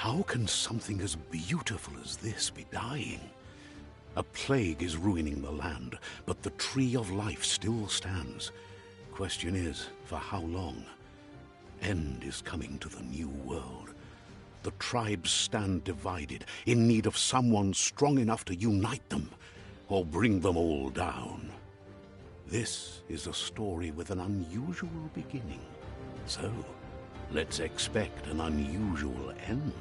How can something as beautiful as this be dying? A plague is ruining the land, but the tree of life still stands. Question is, for how long? End is coming to the new world. The tribes stand divided, in need of someone strong enough to unite them, or bring them all down. This is a story with an unusual beginning. So, let's expect an unusual end.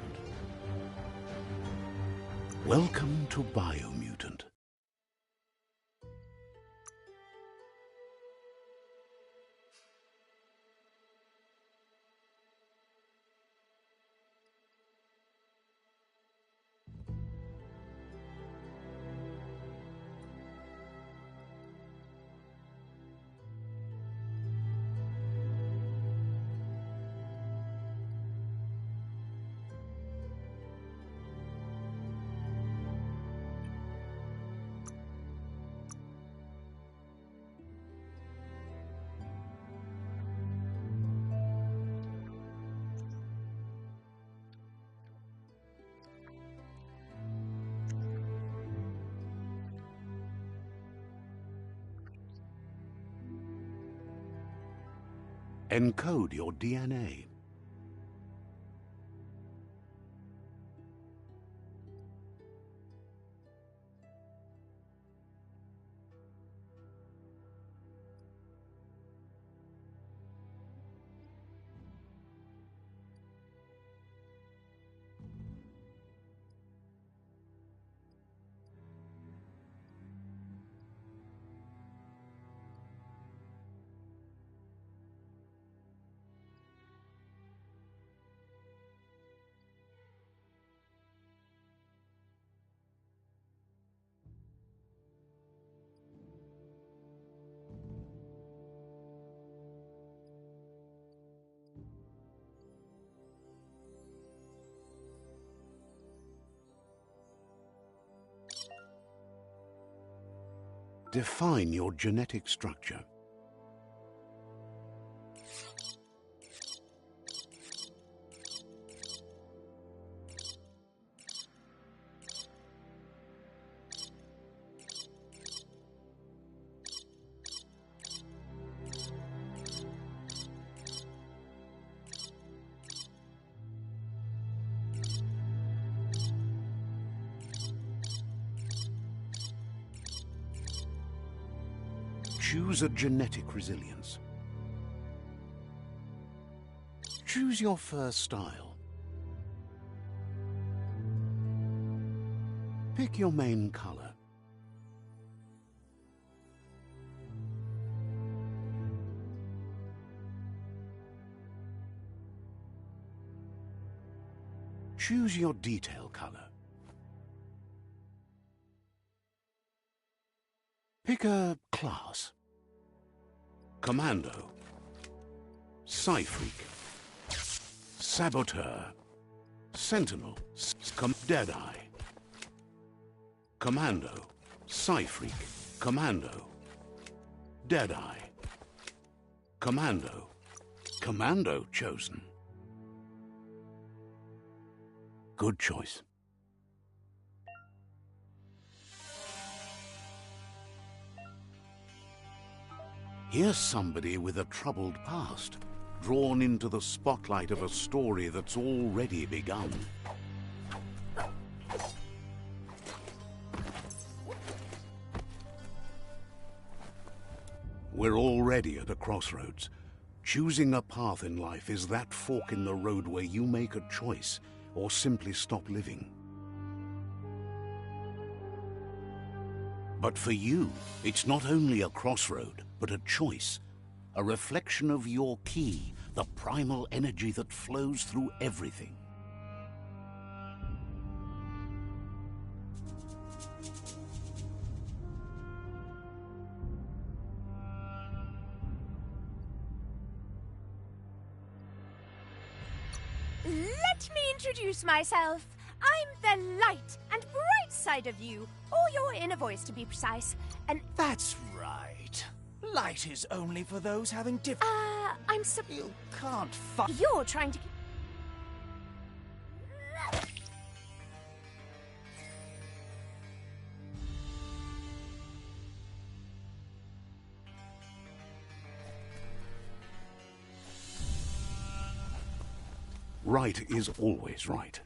Welcome to Biomutant. Encode your DNA. Define your genetic structure. Choose a genetic resilience. Choose your fur style. Pick your main color. Choose your detail color. Pick a class. Commando, Psy-Freak, Saboteur, Sentinel, Deadeye. Commando, Psy-Freak, Commando, Deadeye. Commando, Commando chosen. Good choice. Here's somebody with a troubled past, drawn into the spotlight of a story that's already begun. We're already at a crossroads. Choosing a path in life is that fork in the road where you make a choice or simply stop living. But for you, it's not only a crossroad, but a choice, a reflection of your key, the primal energy that flows through everything. Let me introduce myself. I'm the light and bright side of you, or your inner voice to be precise. And That's right. Light is only for those having different... I'm You can't fight... You're trying to... right is always right.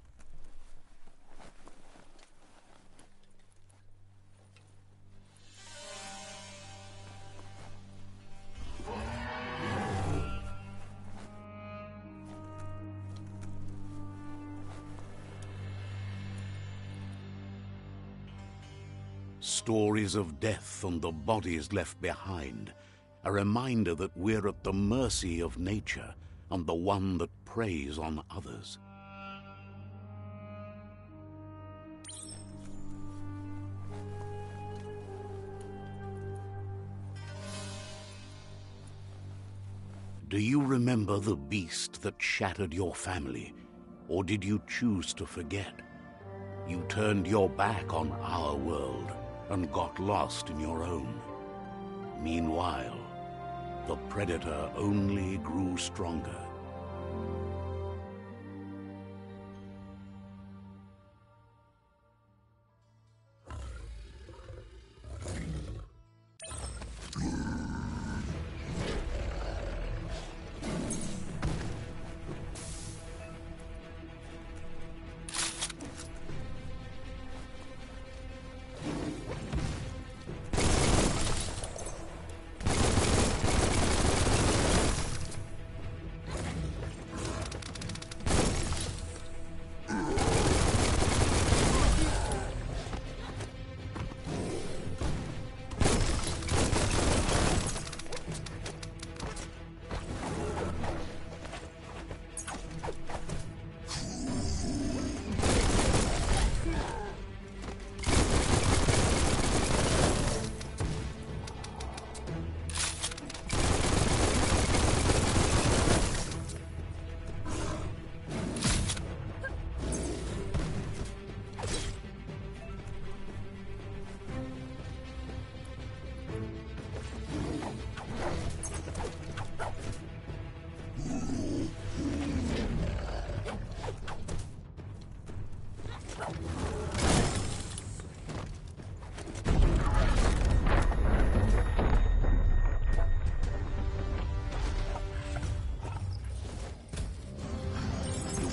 Stories of death and the bodies left behind, a reminder that we're at the mercy of nature and the one that preys on others. Do you remember the beast that shattered your family, or did you choose to forget? You turned your back on our world and got lost in your own. Meanwhile, the predator only grew stronger.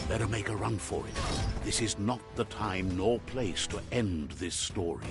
Better make a run for it. This is not the time nor place to end this story.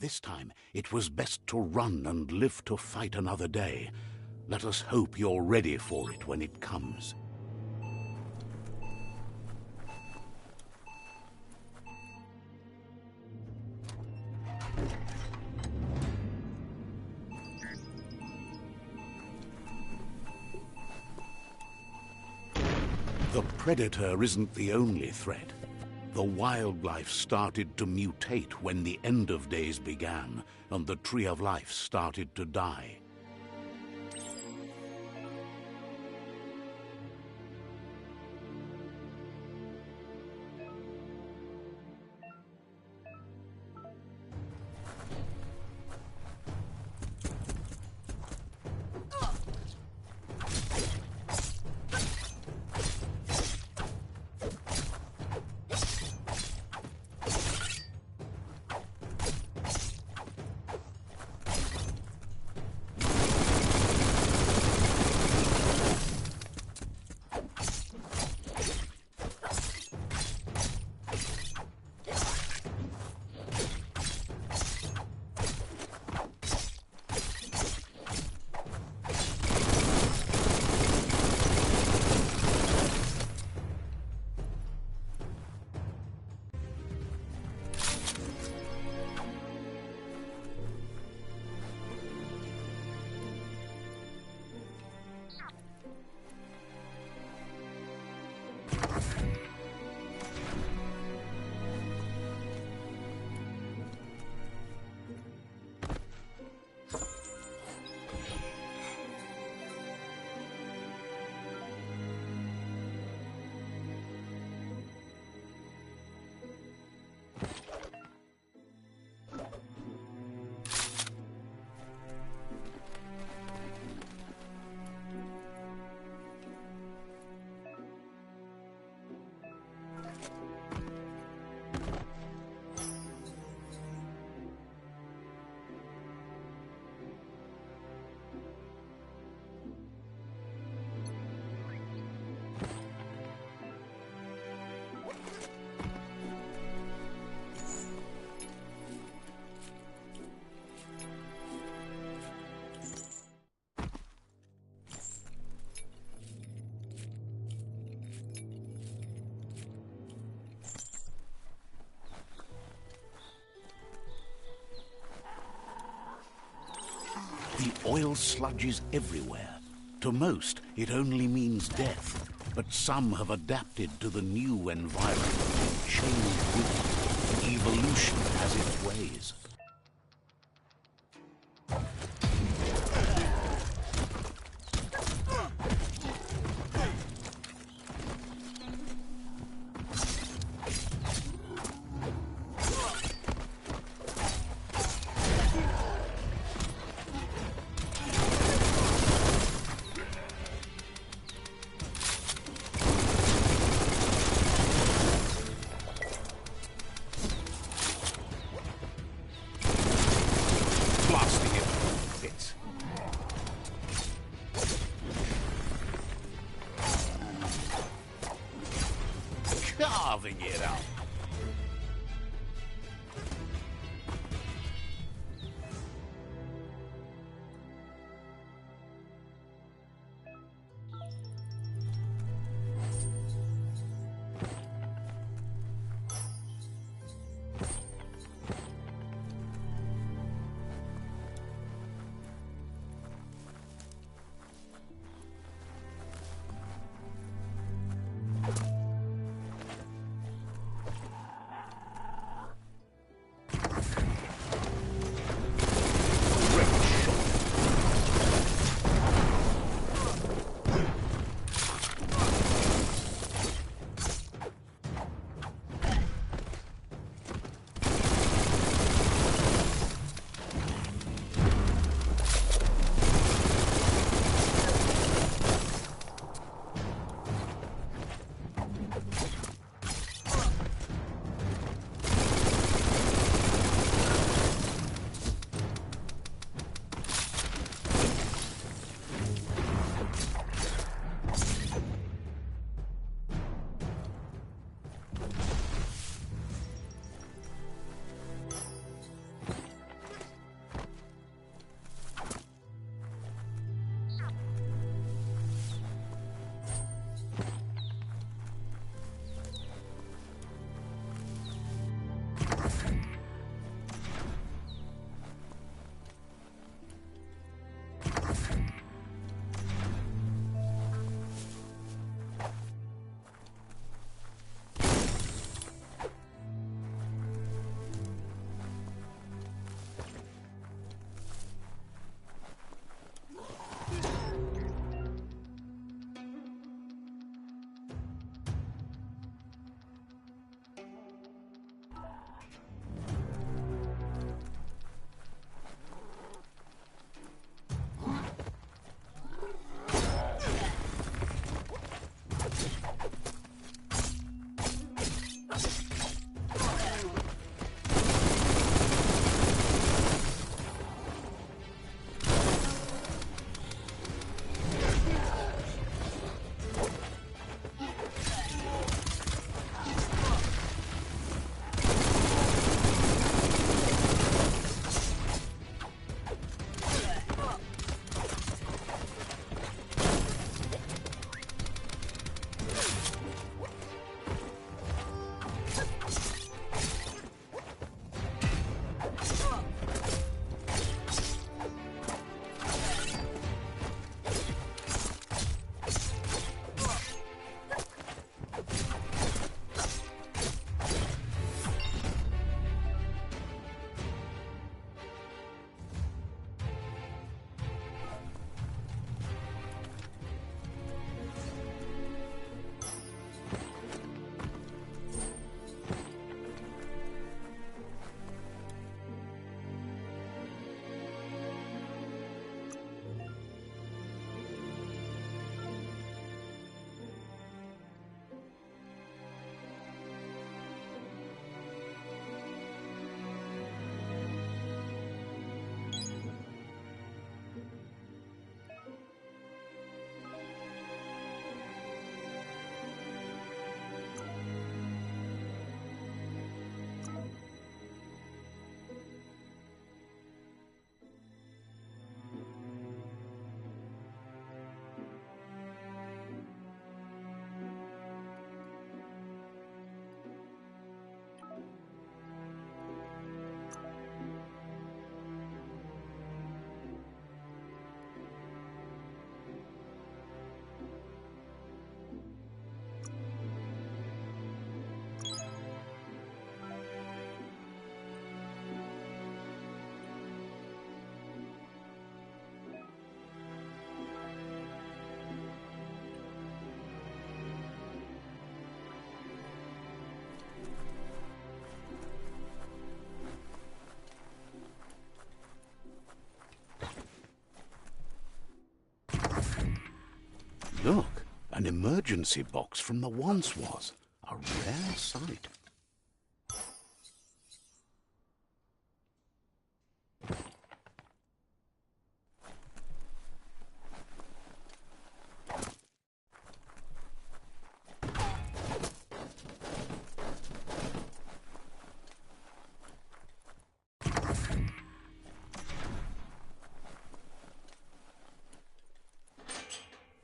This time, it was best to run and live to fight another day. Let us hope you're ready for it when it comes. The predator isn't the only threat. The wildlife started to mutate when the end of days began, and the tree of life started to die. Oil sludges everywhere. To most, it only means death. But some have adapted to the new environment and changed with it. Evolution has its ways. Blasting it to bits. Carving it up. emergency box from the once was. A rare sight.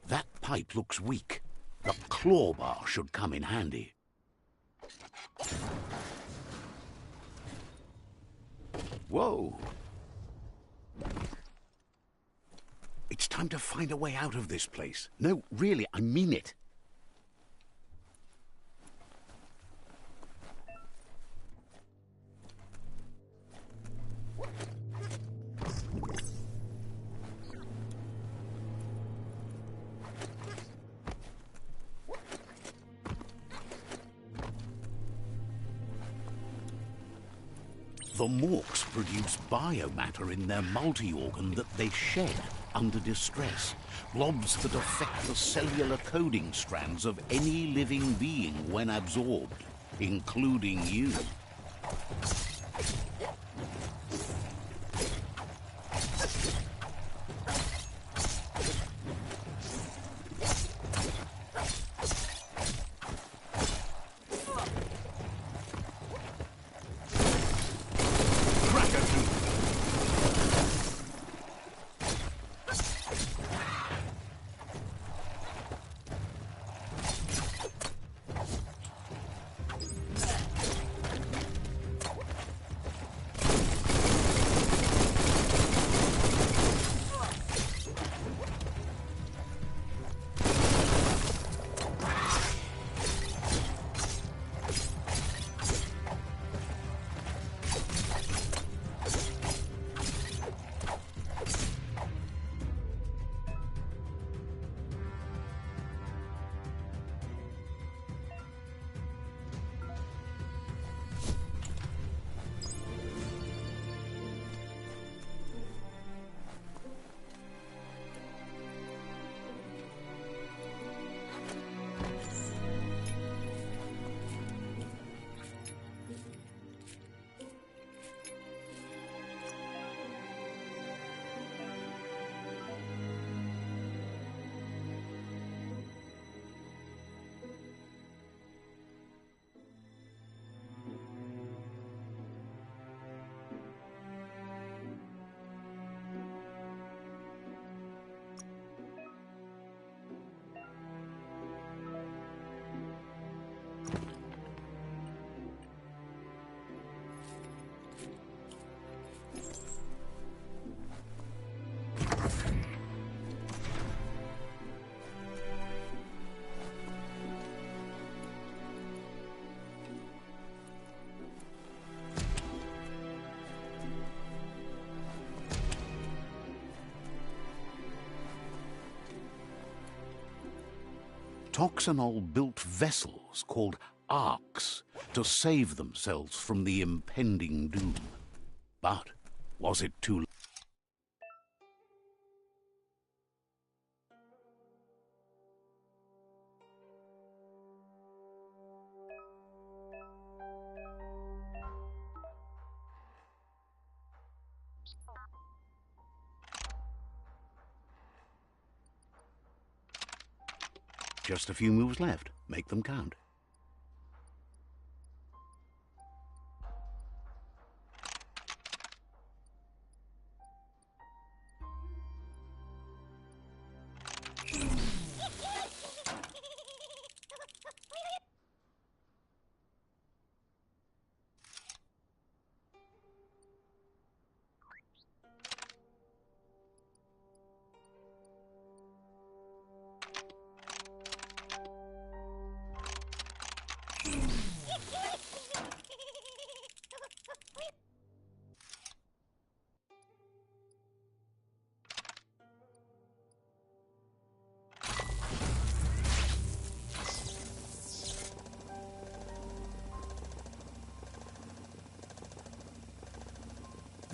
That pipe looks weak. The claw bar should come in handy. Whoa! It's time to find a way out of this place. No, really, I mean it. The Morks produce biomatter in their multi-organ that they shed under distress. Blobs that affect the cellular coding strands of any living being when absorbed, including you. Toxanol built vessels called arks to save themselves from the impending doom. But was it too late? Just a few moves left. Make them count.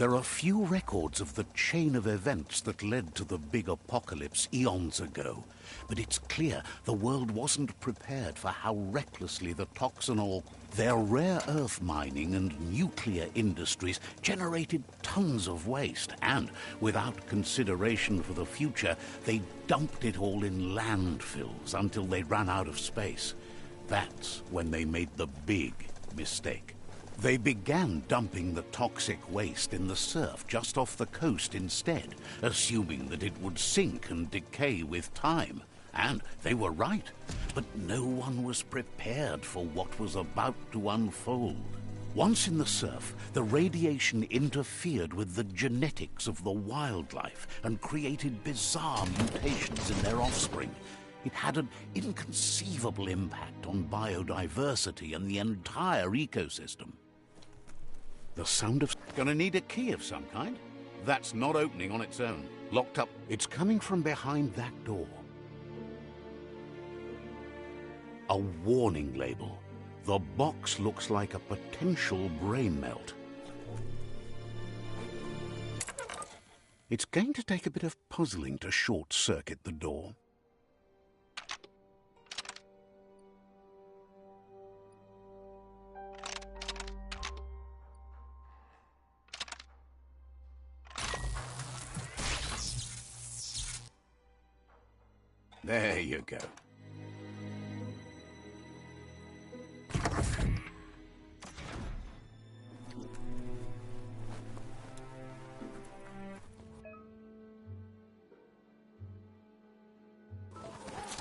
There are few records of the chain of events that led to the big apocalypse eons ago, but it's clear the world wasn't prepared for how recklessly the toxinol, their rare earth mining and nuclear industries generated tons of waste, and without consideration for the future, they dumped it all in landfills until they ran out of space. That's when they made the big mistake. They began dumping the toxic waste in the surf just off the coast instead, assuming that it would sink and decay with time. And they were right, but no one was prepared for what was about to unfold. Once in the surf, the radiation interfered with the genetics of the wildlife and created bizarre mutations in their offspring. It had an inconceivable impact on biodiversity and the entire ecosystem. The sound of... Gonna need a key of some kind. That's not opening on its own. Locked up. It's coming from behind that door. A warning label. The box looks like a potential brain melt. It's going to take a bit of puzzling to short-circuit the door. There you go.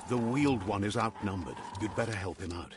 The wheeled one is outnumbered. You'd better help him out.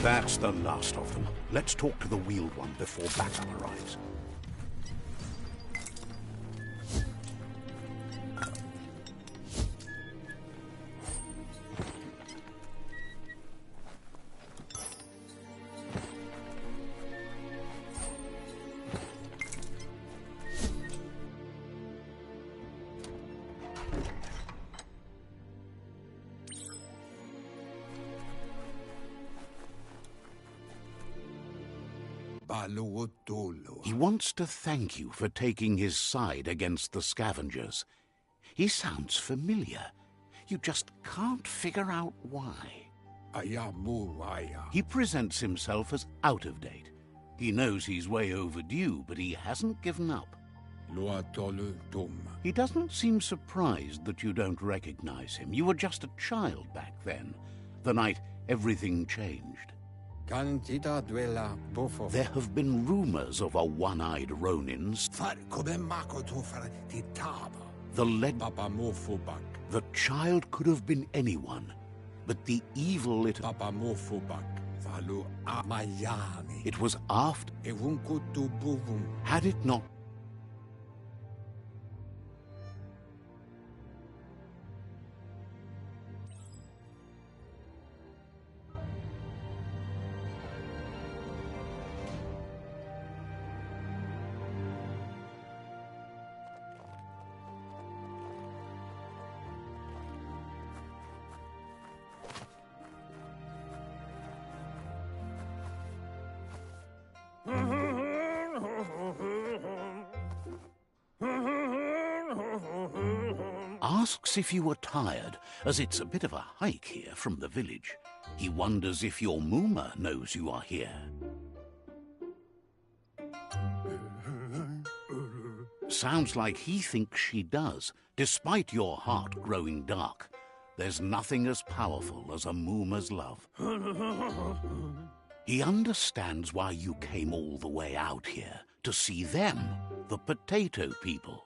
That's the last of them. Let's talk to the wheeled one before backup arrives. He wants to thank you for taking his side against the scavengers. He sounds familiar. You just can't figure out why. He presents himself as out of date. He knows he's way overdue, but he hasn't given up. He doesn't seem surprised that you don't recognize him. You were just a child back then, the night everything changed. There have been rumors of a one-eyed Ronin. The child could have been anyone, but the evil it was after. Had it not. Asks if you are tired, as it's a bit of a hike here from the village. He wonders if your Mooma knows you are here. Sounds like he thinks she does, despite your heart growing dark. There's nothing as powerful as a Mooma's love. He understands why you came all the way out here, to see them, the potato people.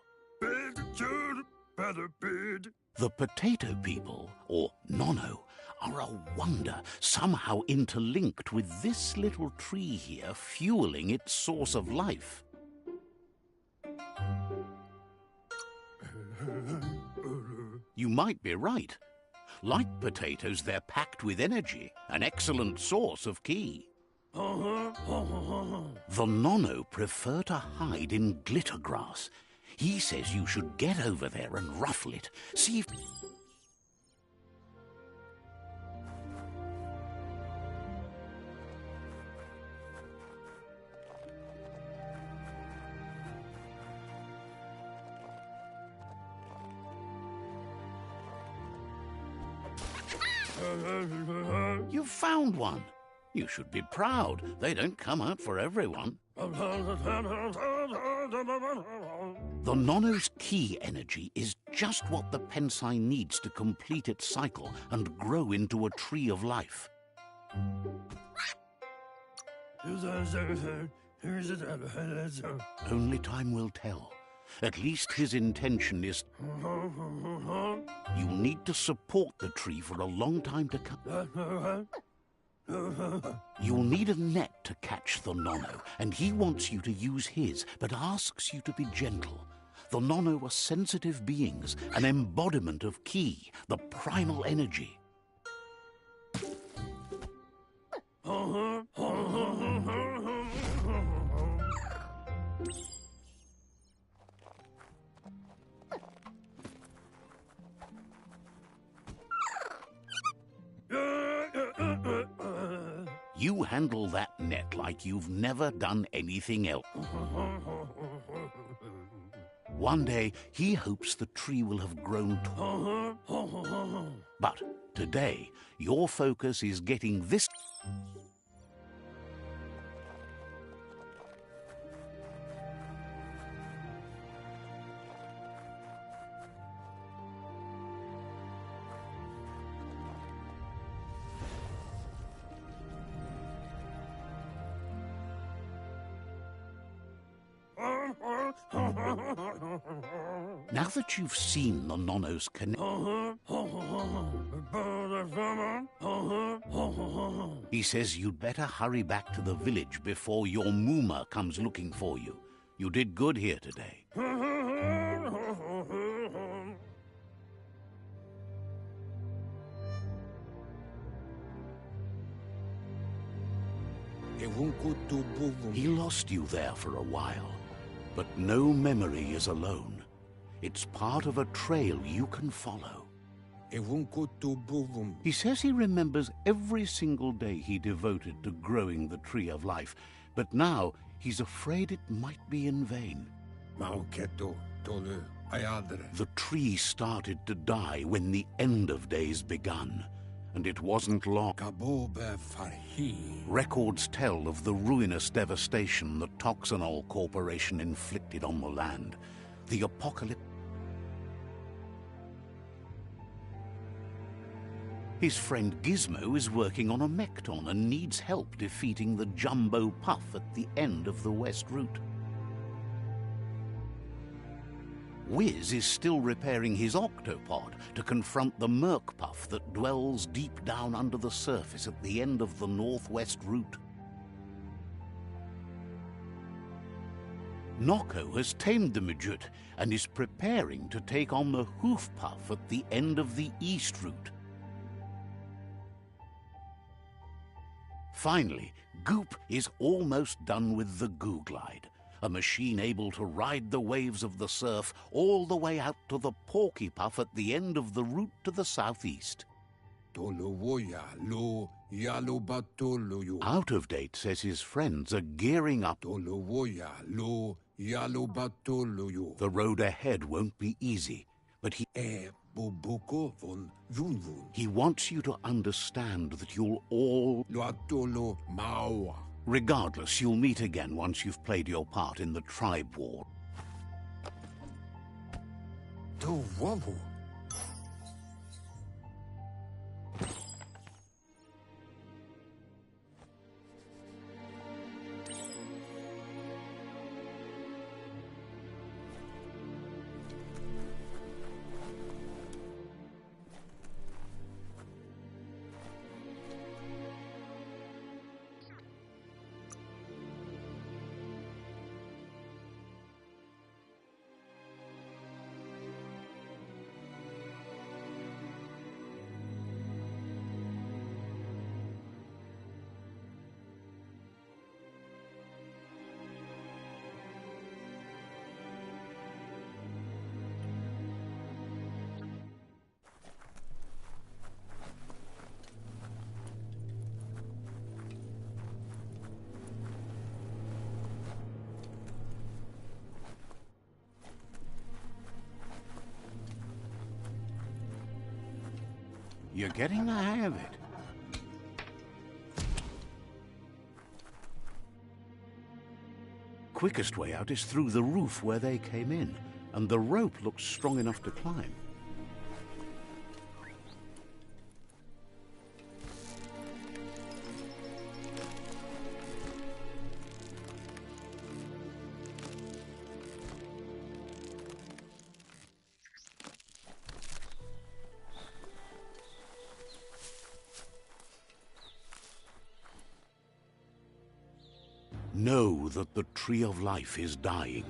The potato people, or Nono, are a wonder, somehow interlinked with this little tree here fueling its source of life. You might be right. Like potatoes, they're packed with energy, an excellent source of ki. The Nono prefer to hide in glitter grass. He says you should get over there and ruffle it. See if... You found one. You should be proud. They don't come out for everyone. The Nono's ki energy is just what the Pensai needs to complete its cycle and grow into a tree of life. Only time will tell. At least his intention is... You'll need to support the tree for a long time to come. You'll need a net to catch the Nono, and he wants you to use his, but asks you to be gentle. The Nono are sensitive beings, an embodiment of ki, the primal energy. You handle that net like you've never done anything else. One day, he hopes the tree will have grown tall. But today, your focus is getting this... Now that you've seen the Nono's he says you'd better hurry back to the village before your Mooma comes looking for you. You did good here today. He lost you there for a while, but no memory is alone. It's part of a trail you can follow. He says he remembers every single day he devoted to growing the tree of life, but now he's afraid it might be in vain. The tree started to die when the end of days begun, and it wasn't long. Records tell of the ruinous devastation the Toxanol Corporation inflicted on the land. The apocalypse. His friend Gizmo is working on a Mekton and needs help defeating the Jumbo Puff at the end of the West Route. Wiz is still repairing his octopod to confront the Merc Puff that dwells deep down under the surface at the end of the Northwest Route. Nocco has tamed the Midget and is preparing to take on the Hoof Puff at the end of the East Route. Finally, Goop is almost done with the Goo Glide, a machine able to ride the waves of the surf all the way out to the Porky Puff at the end of the route to the southeast. Out of Date says his friends are gearing up. The road ahead won't be easy, but he wants you to understand that you'll all... Regardless, you'll meet again once you've played your part in the tribe war. You're getting the hang of it. Quickest way out is through the roof where they came in, and the rope looks strong enough to climb. Know that the Tree of Life is dying.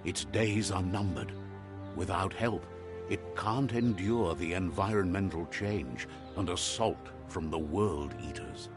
Its days are numbered. Without help, it can't endure the environmental change and assault from the World Eaters.